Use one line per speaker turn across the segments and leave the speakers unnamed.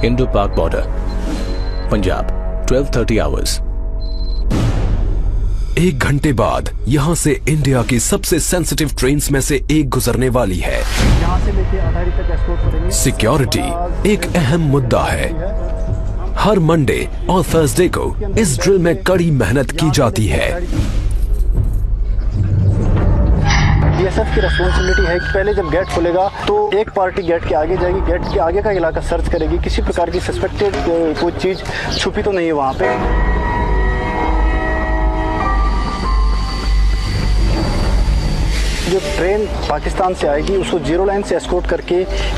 Indo पाक border, Punjab, 12:30 hours.
1 घंटे बाद यहाँ से इंडिया की सबसे सेंसिटिव ट्रेन्स में से एक गुजरने वाली है।
यहाँ से लेके अटारी तक एस्कॉर्ट करेंगे।
सिक्योरिटी एक अहम मुद्दा है। हर मंडे और थर्सडे को इस ड्रिल में कड़ी मेहनत की जाती है।
बीएसएफ की रिस्पॉन्सिबिलिटी है कि पहले जब गेट खुलेगा तो एक पार्टी गेट के आगे जाएगी, गेट के आगे का इलाका सर्च करेगी, किसी प्रकार की सस्पेक्टेड कोई चीज छुपी तो नहीं है वहाँ पे। जो ट्रेन पाकिस्तान से आएगी उसको जीरो लाइन से एस्कॉर्ट करके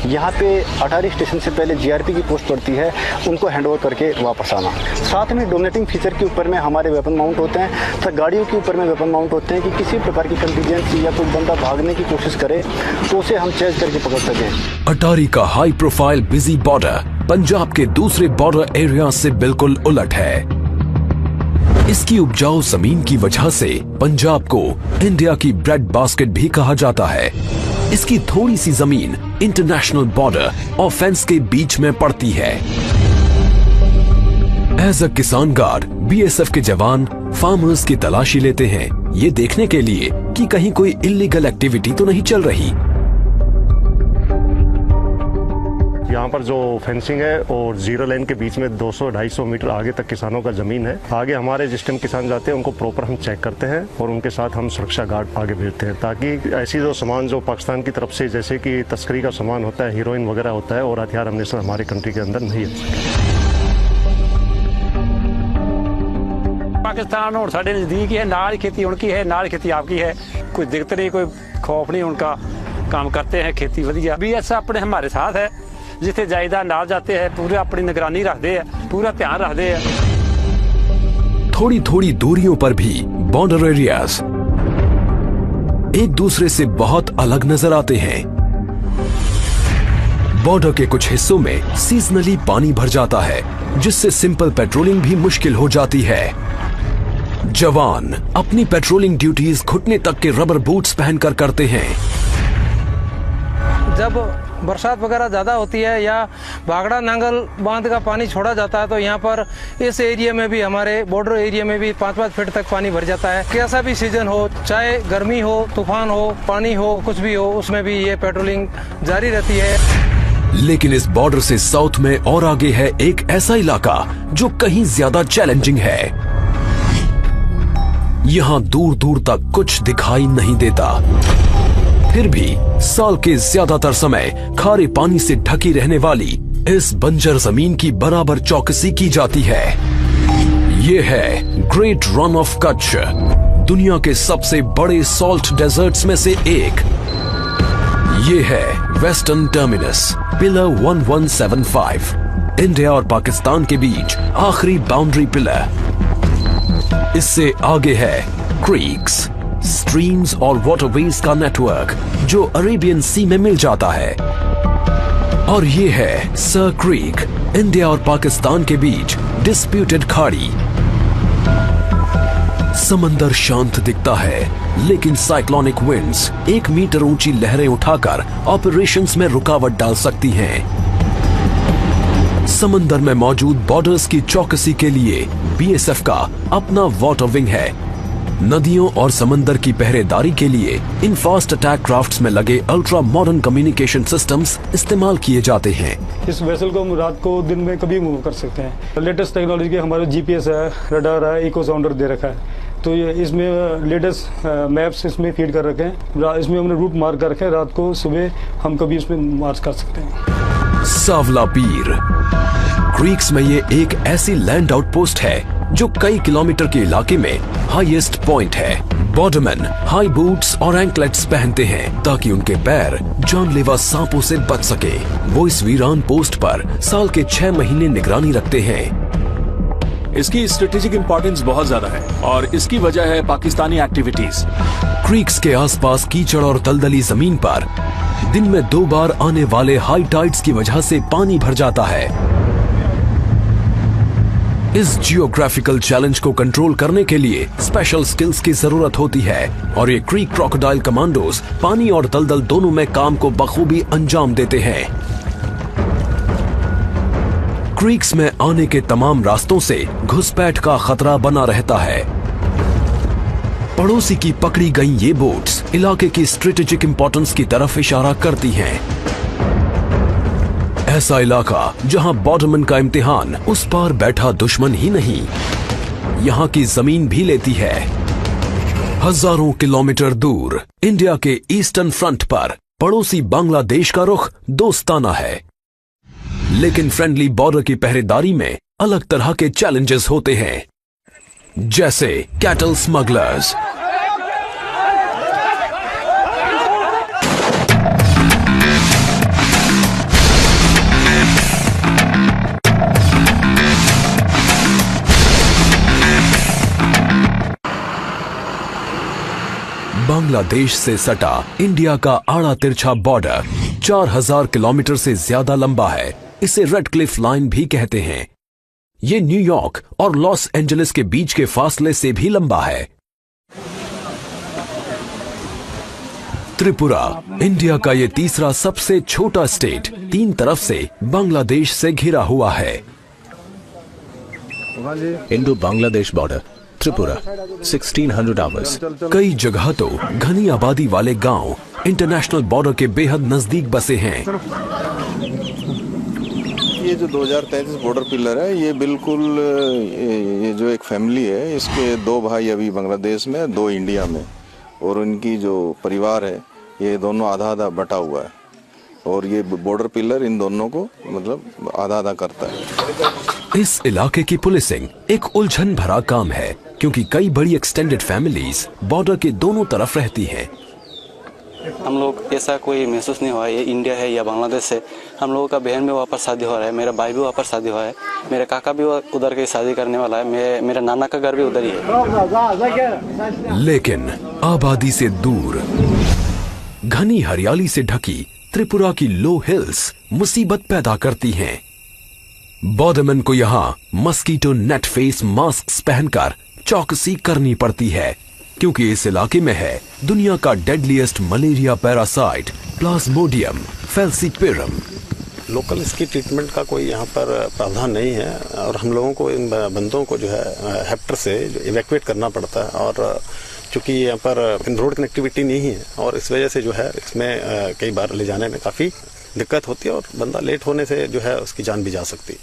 यहाँ पे अटारी स्टेशन से पहले जीआरपी की पोस्ट पड़ती है, उनको हैंडओवर करके वापस आना। साथ में डोमिनेटिंग फीचर के ऊपर में हमारे वेपन माउंट होते हैं तथा गाड़ियों के ऊपर में वेपन माउंट होते हैं कि किसी प्रकार की कंटीजेंसी या कोई बंदा भागने की कोशिश करे तो उसे हम चेज करके पकड़ सकें।
अटारी का high profile busy border Punjab के दूसरे बॉर्डर एरिया से बिल्कुल उलट है। इसकी उपजाऊ जमीन की वजह से पंजाब को इंडिया की ब्रेड बास्केट भी कहा जाता है। इसकी थोड़ी सी जमीन इंटरनेशनल बॉर्डर और फेंस के बीच में पड़ती है। एज अ किसान गार्ड बीएसएफ के जवान फार्मर्स की तलाशी लेते हैं, ये देखने के लिए कि कहीं कोई इलीगल एक्टिविटी तो नहीं चल रही।
यहाँ पर जो फेंसिंग है और जीरो लाइन के बीच में 200-250 मीटर आगे तक किसानों का जमीन है। आगे हमारे जिस टाइम किसान जाते हैं उनको प्रॉपर हम चेक करते हैं और उनके साथ हम सुरक्षा गार्ड आगे भेजते हैं ताकि ऐसी जो सामान जो पाकिस्तान की तरफ से जैसे कि तस्करी का सामान होता है, हीरोइन वगैरह होता है और हथियार हमने हमारे कंट्री के अंदर नहीं है।
पाकिस्तान और साढ़े नज़दीक है, नाल खेती उनकी है, नाल खेती आपकी है, कोई दिक्कत नहीं, कोई खौफ नहीं, उनका काम करते हैं, खेती वधिया। बीएसएफ अपने हमारे साथ है, जिथे जायदा नाल जाते हैं पूरा अपनी निगरानी रखते हैं, पूरा ध्यान रखते हैं।
थोड़ी थोड़ी दूरियों पर भी बॉर्डर एरियाज एक दूसरे से बहुत अलग नजर आते हैं। बॉर्डर के कुछ हिस्सों में सीजनली पानी भर जाता है, जिससे सिंपल पेट्रोलिंग भी मुश्किल हो जाती है। जवान अपनी पेट्रोलिंग ड्यूटीज घुटने तक के रबर बूट्स पहनकर करते हैं।
जब बरसात वगैरह ज़्यादा होती है या भागड़ा नांगल बांध का पानी छोड़ा जाता है तो यहाँ पर इस एरिया में भी, हमारे बॉर्डर एरिया में भी 5-5 फीट तक पानी भर जाता है। कैसा भी सीजन हो, चाहे गर्मी हो, तूफान हो, पानी हो, कुछ भी हो, उसमें भी ये पेट्रोलिंग जारी रहती है।
लेकिन इस बॉर्डर से साउथ में और आगे है एक ऐसा इलाका जो कहीं ज्यादा चैलेंजिंग है। यहाँ दूर दूर तक कुछ दिखाई नहीं देता, फिर भी साल के ज्यादातर समय खारे पानी से ढकी रहने वाली इस बंजर जमीन की बराबर चौकसी की जाती है। ये है ग्रेट रन ऑफ कच्छ, दुनिया के सबसे बड़े सॉल्ट डेजर्ट्स में से एक। ये है वेस्टर्न टर्मिनस, पिलर 1175, इंडिया और पाकिस्तान के बीच आखिरी बाउंड्री पिलर। इससे आगे है क्रीक्स, स्ट्रीम्स और वाटरवेज का नेटवर्क जो अरेबियन सी में मिल जाता है। और ये है सर क्रीक, इंडिया और पाकिस्तान के बीच डिस्प्यूटेड खाड़ी। समंदर शांत दिखता है, लेकिन साइक्लोनिक विंड्स 1 मीटर ऊंची लहरें उठाकर ऑपरेशंस में रुकावट डाल सकती हैं। समंदर में मौजूद बॉर्डर्स की चौकसी के लिए बीएसएफ का अपना वाटर विंग है। नदियों और समंदर की पहरेदारी के लिए इन फास्ट अटैक क्राफ्ट्स में लगे अल्ट्रा मॉडर्न कम्युनिकेशन सिस्टम्स इस्तेमाल किए जाते हैं।
इस वेसल को हम रात को दिन में कभी मूव कर सकते हैं। लेटेस्ट टेक्नोलॉजी के हमारे जीपीएस है, रडार है, इको साउंडर दे रखा है, तो ये इसमें लेटेस्ट मैप्स इसमें फीड कर रखे हैं। इसमें हमने रूट मार्क कर रखे हैं, रात को सुबह हम कभी इसमें मार्च कर सकते हैं।
सावला पीर क्रीक्स में ये एक ऐसी लैंड आउटपोस्ट है जो कई किलोमीटर के इलाके में हाईएस्ट पॉइंट है। बॉर्डरमैन हाई बूट्स और एंकलेट्स पहनते हैं ताकि उनके पैर जानलेवा सांपों से बच सके। वो इस वीरान पोस्ट पर साल के 6 महीने निगरानी रखते हैं।
इसकी स्ट्रेटेजिक इंपॉर्टेंस बहुत ज्यादा है और इसकी वजह है पाकिस्तानी एक्टिविटीज।
क्रीक्स के आसपास कीचड़ और दलदली जमीन पर दिन में 2 बार आने वाले हाई टाइड्स की वजह से पानी भर जाता है। इस जियोग्राफिकल चैलेंज को कंट्रोल करने के लिए स्पेशल स्किल्स की जरूरत होती है और ये क्रीक क्रोकोडाइल कमांडोज पानी और दलदल दोनों में काम को बखूबी अंजाम देते हैं। क्रीक्स में आने के तमाम रास्तों से घुसपैठ का खतरा बना रहता है। पड़ोसी की पकड़ी गई ये बोट्स इलाके की स्ट्रेटेजिक इंपॉर्टेंस की तरफ इशारा करती हैं। ऐसा इलाका जहां बॉर्डरमैन का इम्तिहान उस पार बैठा दुश्मन ही नहीं, यहां की जमीन भी लेती है। हजारों किलोमीटर दूर इंडिया के ईस्टर्न फ्रंट पर पड़ोसी बांग्लादेश का रुख दोस्ताना है, लेकिन फ्रेंडली बॉर्डर की पहरेदारी में अलग तरह के चैलेंजेस होते हैं, जैसे कैटल स्मगलर्स, बांग्लादेश से सटा इंडिया का आड़ा तिरछा बॉर्डर 4000 किलोमीटर से ज्यादा लंबा है। इसे रेड क्लिफ लाइन भी कहते हैं। ये न्यूयॉर्क और लॉस एंजलिस के बीच के फासले से भी लंबा है। त्रिपुरा इंडिया का ये तीसरा सबसे छोटा स्टेट 3 तरफ से बांग्लादेश से घिरा हुआ है।
Indo Bangladesh border, Tripura, 1600 hours.
कई जगह तो घनी आबादी वाले गांव इंटरनेशनल बॉर्डर के बेहद नजदीक बसे हैं।
ये जो 2033 बॉर्डर पिलर है, ये बिल्कुल ये जो एक फैमिली है, इसके 2 भाई अभी बांग्लादेश में, 2 इंडिया में, और उनकी जो परिवार है ये दोनों आधा आधा बटा हुआ है, और ये बॉर्डर पिलर इन दोनों को मतलब आधा आधा करता है।
इस इलाके की पुलिसिंग एक उलझन भरा काम है, क्योंकि कई बड़ी एक्सटेंडेड फैमिलीज बॉर्डर के दोनों तरफ रहती हैं।
हम लोग ऐसा कोई महसूस नहीं हुआ ये इंडिया है या बांग्लादेश है। हम लोगों का बहन भी वापस शादी हो रहा है, मेरा भाई भी वापस शादी हुआ है, मेरे काका भी उधर की शादी करने वाला है, मेरा नाना का घर भी उधर ही है।
लेकिन आबादी से दूर घनी हरियाली से ढकी त्रिपुरा की लो हिल्स मुसीबत पैदा करती हैं। बॉर्डरमैन को यहाँ मस्कीटो नेट फेस मास्क पहनकर चौकसी करनी पड़ती है, क्योंकि इस इलाके में है दुनिया का deadliest malaria parasite Plasmodium falciparum.
Local इसकी ट्रीटमेंट का कोई यहाँ पर प्रावधान नहीं है, और हम लोगों को इन बंदों को जो है हेक्टर से इवैक्यूएट करना पड़ता है, और चूंकि यहाँ पर रोड कनेक्टिविटी नहीं है, और इस वजह से जो है इसमें कई बार ले जाने में काफी दिक्कत होती है, और बंदा लेट होने से जो है उसकी जान भी जा सकती है।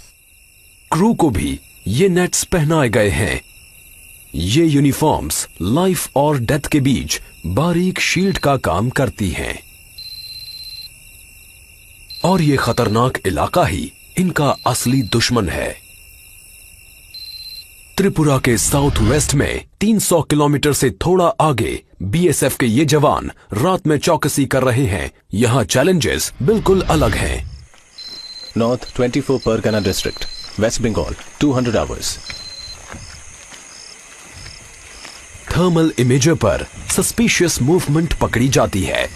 क्रू को भी ये नेट्स पहनाए गए हैं। ये यूनिफॉर्म्स लाइफ और डेथ के बीच बारीक शील्ड का काम करती हैं, और ये खतरनाक इलाका ही इनका असली दुश्मन है। त्रिपुरा के साउथ वेस्ट में 300 किलोमीटर से थोड़ा आगे बीएसएफ के ये जवान रात में चौकसी कर रहे हैं। यहाँ चैलेंजेस बिल्कुल अलग हैं।
North 24 Parganas district, west Bengal, 200 hours. Thermal imager पर सस्पिशियस मूवमेंट पकड़ी जाती है।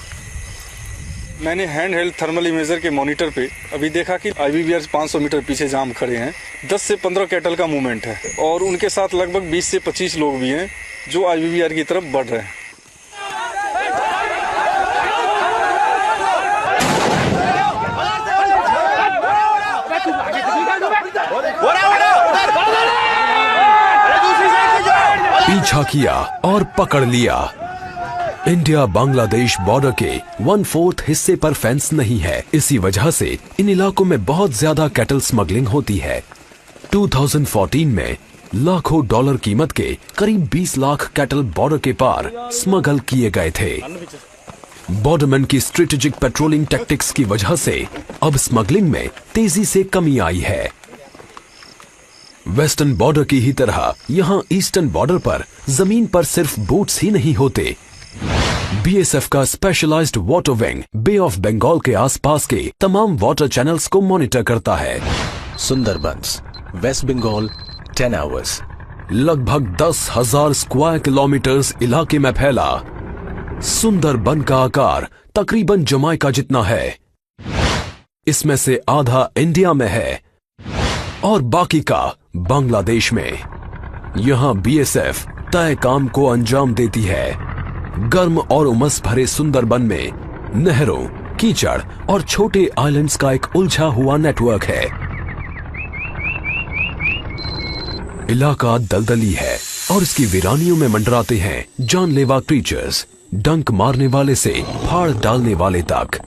मैंने हैंड हेल्ड थर्मल इमेजर के मॉनिटर पे अभी देखा कि आईबीबीआर 500 मीटर पीछे जाम खड़े हैं। 10 से 15 कैटल का मूवमेंट है, और उनके साथ लगभग 20 से 25 लोग भी हैं जो आईबीबीआर की तरफ बढ़ रहे हैं।
पीछा किया और पकड़ लिया। इंडिया बांग्लादेश बॉर्डर के 1/4 हिस्से पर फेंस नहीं है, इसी वजह से इन इलाकों में बहुत ज्यादा कैटल स्मगलिंग होती है। 2014 में लाखों डॉलर कीमत के करीब 20 लाख कैटल बॉर्डर के पार स्मगल किए गए थे। बॉर्डरमैन की स्ट्रेटेजिक पेट्रोलिंग टैक्टिक्स की वजह से अब स्मगलिंग में तेजी से कमी आई है। वेस्टर्न बॉर्डर की ही तरह यहां ईस्टर्न बॉर्डर पर जमीन पर सिर्फ बोट्स ही नहीं होते। बीएसएफ का specialised water wing bay of Bengal के आसपास के तमाम वाटर चैनल्स को मॉनिटर करता है।
Sundarbans, west Bengal, 10 hours.
लगभग 10,000 स्क्वायर किलोमीटर्स इलाके में फैला सुंदरबन का आकार तकरीबन जमाइका जितना है। इसमें से आधा इंडिया में है और बाकी का बांग्लादेश में। यहां बीएसएफ तय काम को अंजाम देती है। गर्म और उमस भरे सुंदरबन में नहरों, कीचड़ और छोटे आइलैंड्स का एक उलझा हुआ नेटवर्क है। इलाका दलदली है और इसकी वीरानियों में मंडराते हैं जानलेवा क्रीचर्स, डंक मारने वाले से फाड़ डालने वाले तक।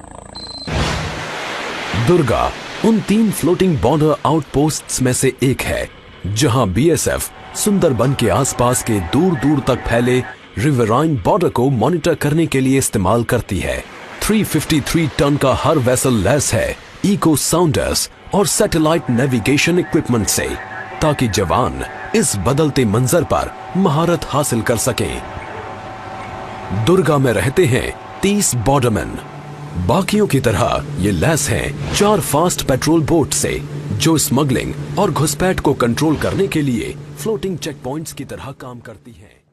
दुर्गा उन 3 फ्लोटिंग बॉर्डर आउटपोस्ट्स में से एक है जहां बीएसएफ सुंदरबन के आसपास के दूर दूर तक फैले रिवराइन बॉर्डर को मॉनिटर करने के लिए इस्तेमाल करती है। 353 टन का हर वेसल लैस है इको साउंडर्स और सैटेलाइट नेविगेशन इक्विपमेंट से, ताकि जवान इस बदलते मंजर पर महारत हासिल कर सकें। दुर्गा में रहते हैं 30 बॉर्डरमैन। बाकियों की तरह ये लैस हैं 4 फास्ट पेट्रोल बोट से, जो स्मगलिंग और घुसपैठ को कंट्रोल करने के लिए फ्लोटिंग चेक पॉइंट्स की तरह काम करती हैं।